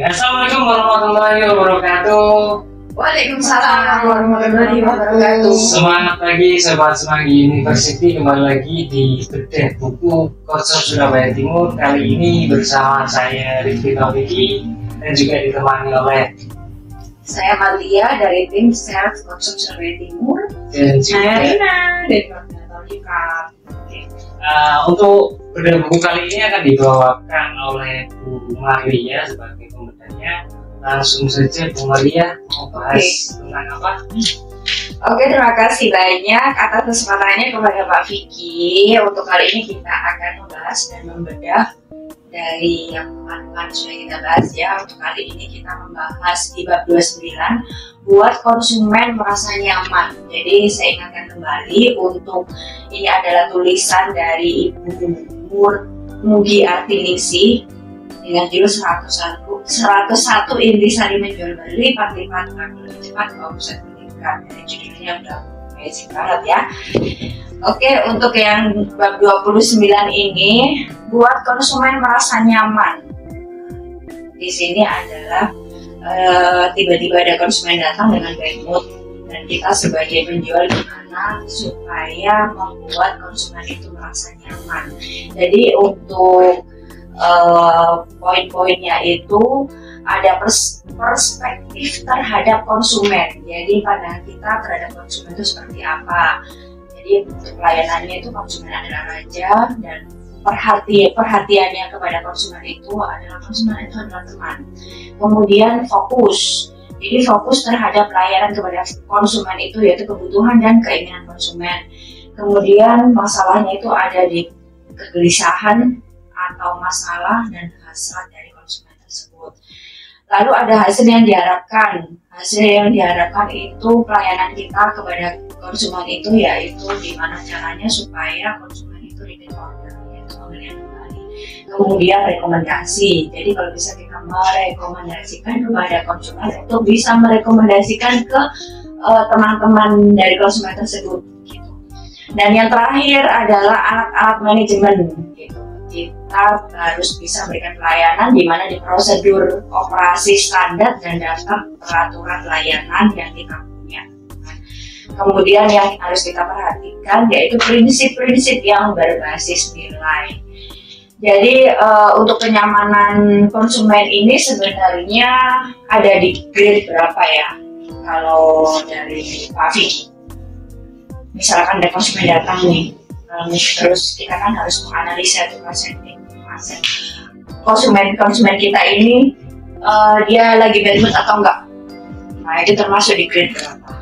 Assalamualaikum warahmatullahi wabarakatuh. Waalaikumsalam warahmatullahi wabarakatuh. Semangat pagi Sobat Semanggi University, kembali lagi di bedah buku Korsup Surabaya Timur. Kali ini bersama saya Rifki Taufiki dan juga ditemani oleh Saya Malia dari tim Sales Korsup Surabaya Timur. dan juga Saya Rina dari koordinator Hikam. Untuk bedah buku kali ini akan dibawakan oleh Bu Maria sebagai pembedahnya. Langsung saja Bu Maria mau bahas tentang apa? Oke, terima kasih banyak atas kesempatannya kepada Pak Vicky. Untuk kali ini kita akan membahas dan membedah dari yang kemarin sudah kita bahas ya. Untuk kali ini kita membahas di bab 29, buat konsumen merasa nyaman. Jadi saya ingatkan kembali, untuk ini adalah tulisan dari Ibu Mugi Artilisi dengan judul 101 intisari menjual beli 45 lebih cepat omset meningkat. Dari judulnya udah basic banget ya. Oke, untuk yang bab 29 ini, buat konsumen merasa nyaman. Di sini adalah tiba-tiba ada konsumen datang dengan bad mood, dan kita sebagai penjual gimana supaya membuat konsumen itu merasa nyaman. Jadi untuk poin-poinnya itu ada perspektif terhadap konsumen. Jadi pandangan kita terhadap konsumen itu seperti apa. Jadi untuk pelayanannya itu konsumen adalah raja, dan perhatiannya kepada konsumen itu adalah teman. Kemudian fokus. Jadi fokus terhadap pelayanan kepada konsumen itu yaitu kebutuhan dan keinginan konsumen. Kemudian masalahnya itu ada di kegelisahan atau masalah dan hasrat dari konsumen tersebut. Lalu ada hasil yang diharapkan. Hasil yang diharapkan itu pelayanan kita kepada konsumen itu yaitu gimana caranya supaya konsumen itu repeat order, yaitu pembelian kembali. Kemudian rekomendasi. Jadi kalau bisa kita merekomendasikan kepada konsumen untuk bisa merekomendasikan ke teman-teman dari konsumen tersebut gitu. Dan yang terakhir adalah alat-alat manajemen gitu. Kita harus bisa memberikan pelayanan di mana di prosedur operasi standar dan daftar peraturan layanan yang kita punya. Kemudian yang harus kita perhatikan yaitu prinsip-prinsip yang berbasis nilai. Jadi untuk kenyamanan konsumen ini sebenarnya ada di grade berapa ya? Kalau dari Pak Vicky, misalkan ada konsumen datang nih, terus kita kan harus menganalisa tuh konsumen kita ini dia lagi bad mood atau enggak. Nah itu termasuk di grade berapa?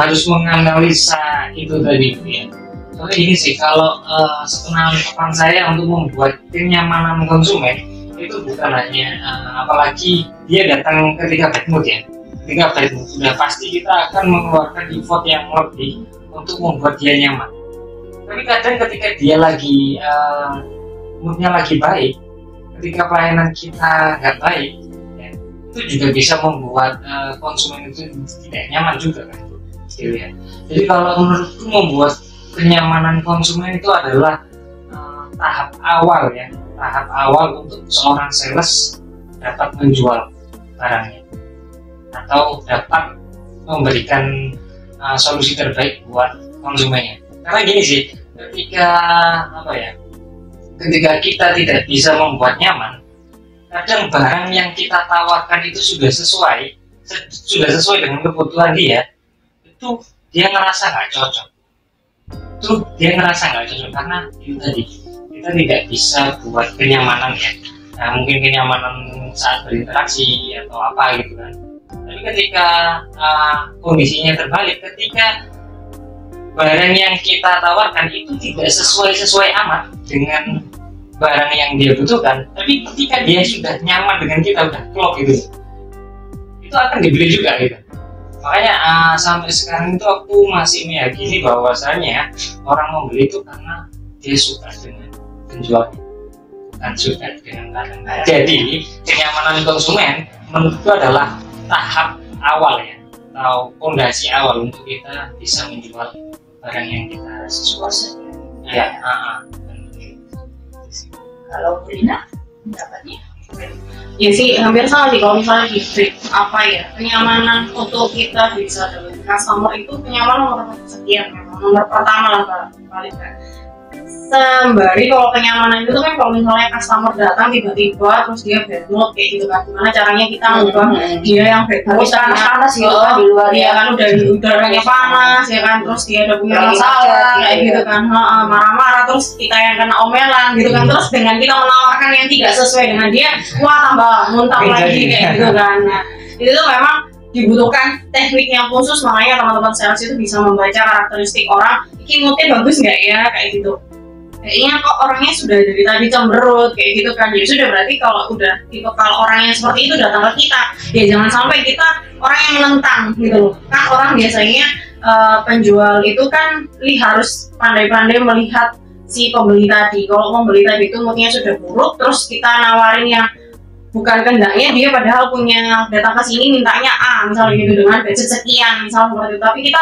Harus menganalisa itu tadi ya. Soalnya ini sih, kalau sepengalaman saya untuk membuat kenyamanan konsumen itu bukan hanya apalagi dia datang ketika bad mood ya. Ketika bad mood sudah pasti kita akan mengeluarkan effort yang lebih untuk membuat dia nyaman. Tapi kadang ketika dia lagi moodnya lagi baik, ketika pelayanan kita nggak baik ya, itu juga bisa membuat konsumen itu tidak nyaman juga kan gitu ya. Jadi kalau menurutku membuat kenyamanan konsumen itu adalah tahap awal ya, tahap awal untuk seorang sales dapat menjual barangnya atau dapat memberikan solusi terbaik buat konsumennya. Karena gini sih, ketika kita tidak bisa membuat nyaman, kadang barang yang kita tawarkan itu sudah sesuai dengan kebutuhan dia, itu dia ngerasa nggak cocok. Karena itu tadi kita tidak bisa buat kenyamanan ya. Nah, mungkin kenyamanan saat berinteraksi atau apa gitu kan. Tapi ketika kondisinya terbalik, ketika barang yang kita tawarkan itu tidak sesuai amat dengan barang yang dia butuhkan, tapi ketika dia sudah nyaman dengan kita, udah klop gitu, itu akan dibeli juga gitu. Makanya sampai sekarang itu aku masih meyakini bahwasanya orang membeli itu karena dia suka dengan penjualnya, bukan suka dengan barang. Jadi kenyamanan konsumen menurutku adalah tahap awal ya, atau fondasi awal untuk kita bisa menjual barang yang kita sesuai. Kalau Rina, pendapatnya? Ya sih, hampir sama sih kalau misalnya di break apa ya, kenyamanan untuk kita bisa dapat customer itu kenyamanan nomor sekian, nomor pertama lah paling kan. Sembari kalau kenyamanan itu kan kalau misalnya customer datang tiba-tiba terus dia bad mood kayak gitu kan, gimana caranya kita ngubah dia yang bad mood panas gitu kan di luar ya kan, udah udaranya panas ya kan, terus dia udah punya masalah kayak gitu kan, marah-marah terus kita yang kena omelan gitu kan, terus dengan kita menawarkan yang tidak sesuai dengan dia, wah tambah muntah lagi kayak gitu kan. Nah itu tuh memang dibutuhkan teknik yang khusus, makanya teman-teman sales itu bisa membaca karakteristik orang, ini moodnya bagus nggak ya kayak gitu. Kayaknya kok orangnya sudah dari tadi cemberut kayak gitu kan, ya sudah berarti kalau udah tipe kalau orang yang seperti itu datang ke kita, ya jangan sampai kita orang yang menentang gitu loh. Kan orang biasanya penjual itu kan harus pandai-pandai melihat si pembeli tadi. Kalau pembeli tadi itu moodnya sudah buruk, terus kita nawarin yang bukan kehendaknya dia, padahal punya datang ke sini mintanya A misalnya gitu dengan budget sekian misalnya seperti itu, tapi kita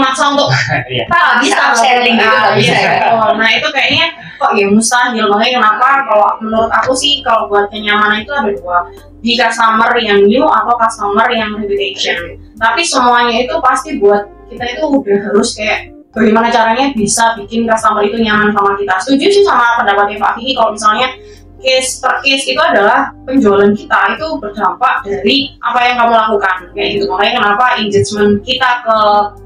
maksa untuk kita bisa sharing gitu nggak bisa. Nah itu kayaknya kok ya mustahil. Makanya kenapa kalau menurut aku sih kalau buat kenyamanan itu ada dua, di customer yang new atau customer yang reputation. Tapi semuanya itu pasti buat kita itu udah harus kayak bagaimana caranya bisa bikin customer itu nyaman sama kita. Setuju sih sama pendapatnya Pak Vicky, kalau misalnya case per case itu adalah penjualan kita itu berdampak dari apa yang kamu lakukan kayak gitu. Makanya kenapa engagement kita ke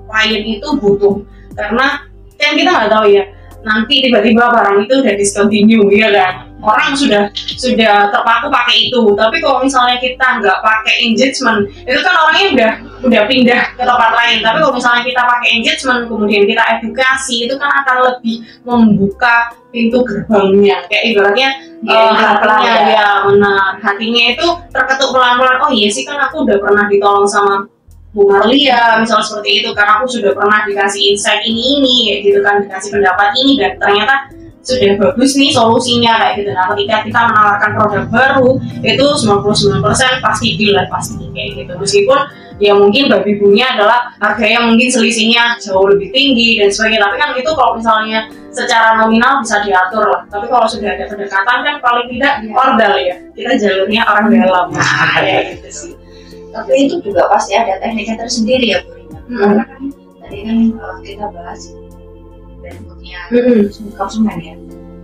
klien itu butuh, karena kan kita nggak tahu ya nanti tiba-tiba barang itu udah discontinue ya kan, orang sudah terpaku pakai itu. Tapi kalau misalnya kita nggak pakai engagement, itu kan orangnya udah pindah ke tempat lain. Tapi kalau misalnya kita pakai engagement kemudian kita edukasi, itu kan akan lebih membuka pintu gerbangnya, kayak ibaratnya hatinya ya benar, hatinya itu terketuk pelan-pelan, oh iya sih kan aku udah pernah ditolong sama Bu Marlia misalnya seperti itu, karena aku sudah pernah dikasih insight ini kayak gitu kan, dikasih pendapat ini dan ternyata sudah bagus nih solusinya kayak gitu. Nah ketika kita menawarkan produk baru itu 99% pasti deal lah, pasti kayak gitu, meskipun ya mungkin babi bunya adalah harga yang mungkin selisihnya jauh lebih tinggi dan sebagainya, tapi kan itu kalau misalnya secara nominal bisa diatur lah. Tapi kalau sudah ada pendekatan kan paling tidak ordal ya, kita jalurnya orang dalam kayak gitu sih. Tapi itu juga pasti ada tekniknya tersendiri ya Bu Rina. Karena kan tadi kan kita bahas bentuknya konsumen ya.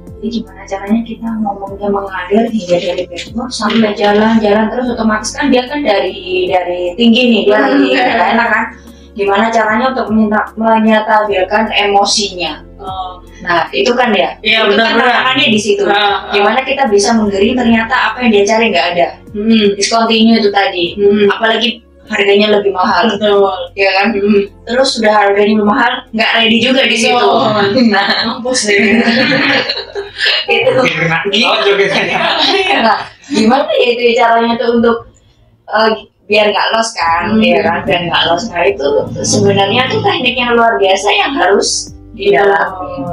Jadi gimana caranya kita ngomongnya mengalir hingga dari bentuk sampai jalan-jalan terus, otomatis kan dia kan dari tinggi nih, dia dari enak kan. Gimana caranya untuk menyatabilkan emosinya. Nah itu kan ya, itu kan tantangannya di situ. Gimana kita bisa menggiring ternyata apa yang dia cari nggak ada, discontinue itu tadi, apalagi harganya lebih mahal, ya kan? Terus sudah harganya lebih mahal, nggak ready juga di situ. Nah, mampus deh. Itu. Gimana ya itu caranya tuh untuk biar nggak loss kan, ya kan? Biar nggak loss. Nah itu sebenarnya tuh teknik yang luar biasa yang harus didalami.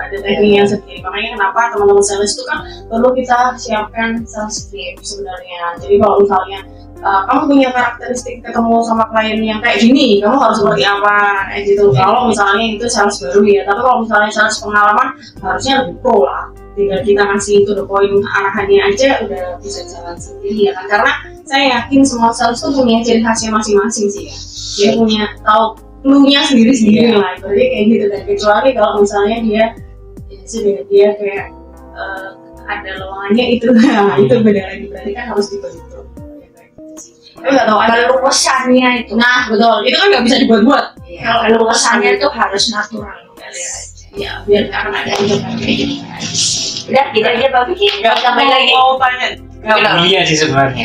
Ada tekniknya sendiri. Makanya kenapa teman-teman sales itu kan perlu kita siapkan sales script sebenarnya. Jadi kalau misalnya kamu punya karakteristik ketemu sama klien yang kayak gini, kamu harus seperti apa kayak gitu. Kalau misalnya itu sales baru ya, tapi kalau misalnya sales pengalaman harusnya lebih pro lah. Tinggal kita kasih itu the point arahannya aja udah bisa jalan sendiri ya kan. Karena saya yakin semua sales tuh punya ciri khasnya masing-masing sih ya. Dia punya tahu clue-nya sendiri-sendiri lah. Berarti kayak gitu kan. Kecuali kalau misalnya dia kayak ada lowongannya itu, itu beda lagi. Berarti kan harus dibentuk. Tapi nggak tahu ada luasannya itu. Nah betul, itu kan nggak bisa dibuat-buat. Kalau luasannya itu harus natural. Ya biar karena ada yang kayak gini. Udah gitu aja Pak Vicky. Nggak tambahin lagi. Mau tanya Bulia sih sebenarnya.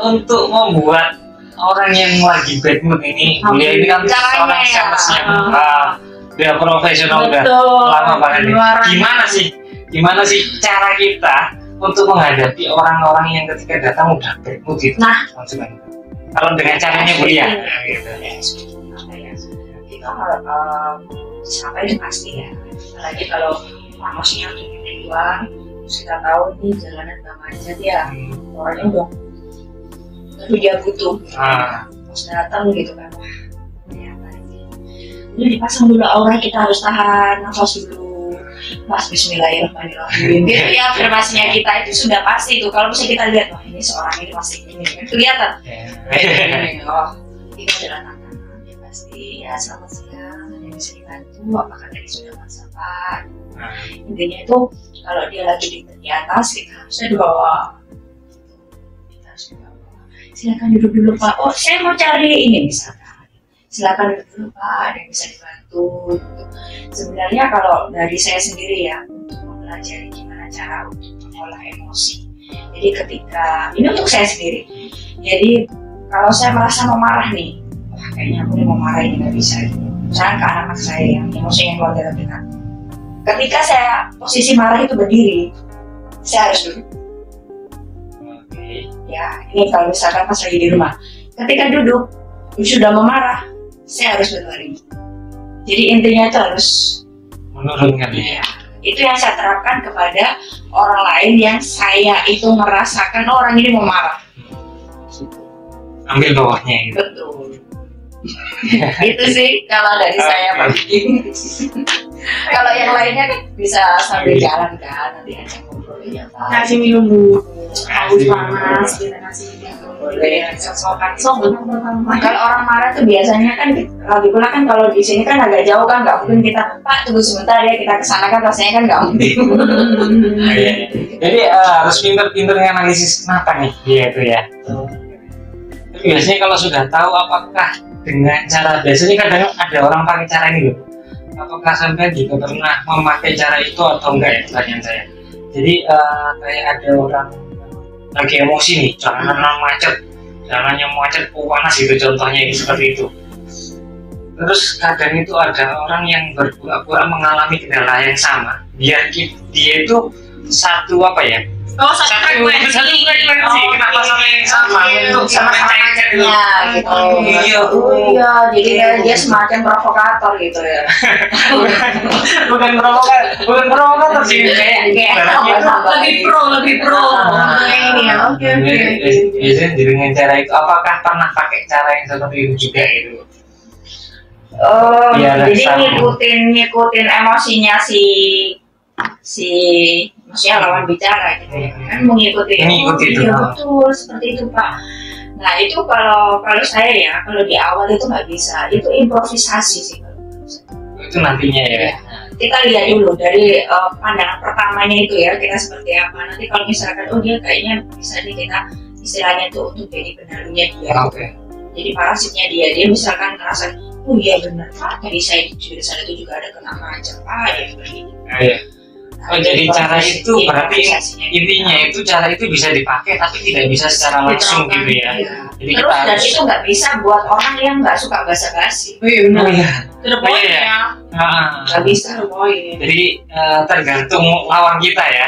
Untuk membuat orang yang lagi bad mood ini, Bulia ini kan seorang sales yang udah profesional, udah lama banget. Gimana sih cara kita untuk menghadapi orang-orang yang ketika datang udah bad mood gitu? Nah, kalau dengan caranya Bulia, gitu. Kita siapa itu pasti ya. Apalagi kalau emosinya udah keluar, terus kita tahu nih jalanan gak macet ya, orangnya udah dia butuh. Terus datang gitu kan, wah ini apa ini? Ini dipasang dulu aura, kita harus tahan nafas dulu. Mas Bismillahirrahmanirrahim gitu ya, afirmasinya kita itu sudah pasti itu. Kalau misalnya kita lihat, wah ini seorang ini pasti ini kan kelihatan. Oh, itu adalah tantangan ya pasti ya. Selamat siang, ada yang bisa dibantu, apakah tadi sudah masakan. Intinya itu kalau dia lagi di atas, kita harusnya di bawah. Kita harus di bawah. Silakan duduk dulu Pak. Oh saya mau cari ini misalkan. Silakan duduk dulu Pak, ada yang bisa dibantu. Gitu. Sebenarnya kalau dari saya sendiri ya, untuk mempelajari gimana cara untuk mengolah emosi. Jadi ketika ini untuk saya sendiri. Jadi kalau saya merasa mau marah nih, wah kayaknya aku nih mau marah ini nggak bisa. Gitu. Misalnya ke anak saya yang emosinya keluar dari kita. Ketika saya posisi marah itu berdiri, saya harus duduk. Ya, ini kalau misalkan pas lagi di rumah. Ketika duduk, sudah memarah, saya harus berlari. Jadi intinya itu harus menurunkan ya. Itu yang saya terapkan kepada orang lain yang saya itu merasakan orang ini mau marah. Ambil bawahnya gitu. Betul. Itu sih kalau dari saya Pak. Kalau yang lainnya kan bisa sambil jalan kan, nanti aja ngobrol ya Pak. Kasih minum dulu, haus panas, kita kasih minum. Boleh, kalau orang marah tuh biasanya kan lagi pula kan kalau di sini kan agak jauh kan, nggak mungkin kita Pak tunggu sebentar ya kita kesana kan rasanya kan nggak mungkin. Jadi harus pinter-pinter analisis kenapa nih dia itu ya. Tapi biasanya kalau sudah tahu apakah dengan cara, biasanya kadang ada orang pakai cara ini loh. Apakah sampai juga pernah memakai cara itu atau enggak ya, pertanyaan saya. Jadi kayak ada orang lagi emosi nih, jalannya macet, panas gitu contohnya ini seperti itu. Terus kadang itu ada orang yang berpura-pura mengalami kendala yang sama, biar dia itu satu apa ya? Oh, satu frekuensi, kena masalah yang sama untuk sama-sama macetnya gitu. Iya, jadi dia semacam provokator gitu ya. bukan provokator sih, kayak lebih pro. Ini ya, oke. Biasanya dengan cara itu, apakah pernah pakai cara yang seperti itu juga itu? Oh, jadi ngikutin emosinya si maksudnya lawan bicara gitu ya, kan mengikuti itu. Iya betul seperti itu Pak. Nah itu kalau saya ya, kalau di awal itu nggak bisa, itu improvisasi sih kalau itu nantinya ya. Kita lihat dulu dari pandangan pertamanya itu ya, kita seperti apa. Nanti kalau misalkan oh dia kayaknya bisa nih kita istilahnya tuh untuk jadi penaruhnya dia. Jadi parasitnya dia misalkan ngerasa oh iya benar Pak, tadi saya di sana itu juga ada kena macam Pak ya begini. Oh jadi cara itu berarti intinya itu cara itu bisa dipakai tapi tidak bisa secara langsung gitu ya. Jadi terus kita dan itu nggak bisa buat orang yang nggak suka basa-basi. Oh iya benar. Terpoin ya. Nggak bisa terpoin. Jadi tergantung lawan kita ya.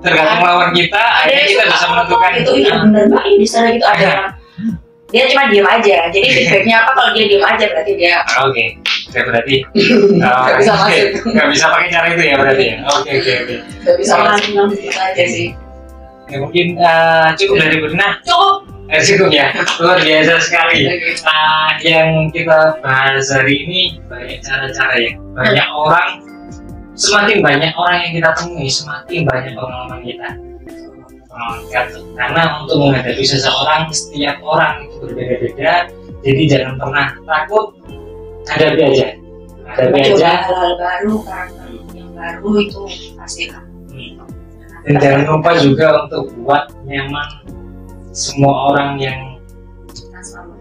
Tergantung lawan kita, akhirnya kita bisa menentukan. Itu iya benar Mbak, di sana gitu ada orang dia cuma diem aja. Jadi feedbacknya apa kalau dia diem aja berarti dia. Oke. Berarti nggak bisa masuk. Nggak bisa pakai cara itu ya berarti ya. Oke. Nggak bisa masuk aja sih. Ya mungkin cukup dari Bu Rina. Cukup ya. Luar biasa sekali. Yang kita bahas hari ini banyak cara-cara ya. Banyak orang, semakin banyak orang yang kita temui, semakin banyak pengalaman kita. Karena untuk menghadapi seseorang, setiap orang itu berbeda-beda. Jadi jangan pernah takut, hadapi aja. Hal-hal baru, karakter yang baru itu pasti lah. Dan jangan lupa juga untuk buat nyaman semua orang yang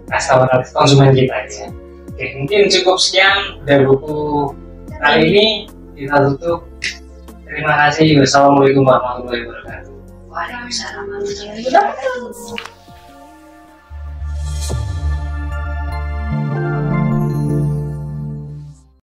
customer konsumen kita ya. Oke, mungkin cukup sekian dari buku kali ini, kita tutup. Terima kasih. Wassalamualaikum warahmatullahi wabarakatuh. Waalaikumsalam warahmatullahi wabarakatuh.